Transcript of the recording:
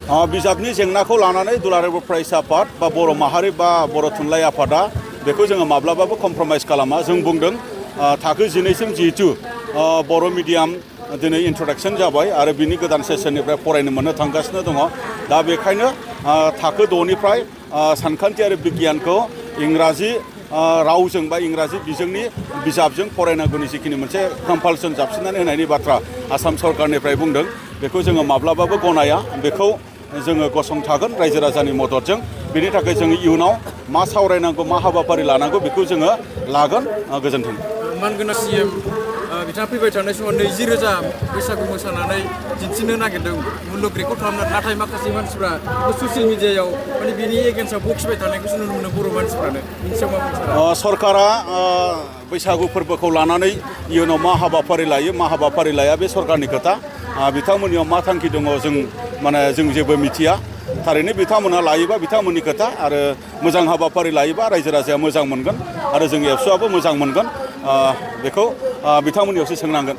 बिजाबनि जेंनाखौ लानानै दुलाराय बर' फरायसा आफाद बा बर' माहारि बा बर' थुनलाइ आफादा बेखौ जोङो माब्लाबाबो कमप्रमाइज खालामा। जों बुंदों थाखो 12सिम जिहेतु बर' मिडियाम दिनै इन्ट्रडाक्सन जाबाय आरो बिनि गोदान सेसननिफ्राय फरायनो मोननो थांगासिनो दङ। दा बेखायनो थाखो 6निफ्राय सानखान्थि आरो बिगियानखौ इंराजि रावजों बा इंराजि बिजोंनि बिजाबजों फरायनांगौनि जिखिनि मोनसे कम्पालसन जाबसिननानै होनायनि बाथ्रा आसाम सरकारनिफ्राय बुंदों बेखौ जोङो माब्लाबाबो गनाया। बेखौ जोङो गसंथागोन रायजो राजानि मददजों। बेनि थाखाय जोङो इयुनाव मा सावरायनांगौ मा हाबाफारि लानांगौ बेखौ जोङो लागोन। गोजोन्थों। मानगोनां CM बिथाङा फैबाय थानाय समाव 20,000 बैसागु मोसानानै दिन्थिनो नागिरदों मुलुग रेकर्ड खालामनो। नाथाय माखासे मानसिफ्रा ससियेल मिडियायाव माने बिनि एगेन्स्टआव बखिबाय थानायखौसो नुनो मोनो बर' मानसिफ्रानो। बिनि सायाव मा बुंनो? सरकारा बैसागु फोरबोखौ लानानै इयुनाव मा हाबाफारि लायो मा हाबाफारि लाया बे सरकारनि खोथा। बिथांमोननियाव मा थांखि दङ जों जेबो मिथिया। थारैनो बिथांमोना लायोबा बिथांमोननि खोथा आरो मोजां हाबाफारि लायोबा रायजो राजाया मोजां मोनगोन आरो जों एबसुआबो मोजां मोनगोन। बेखौ बिथांमोननियावसो सोंनांगोन।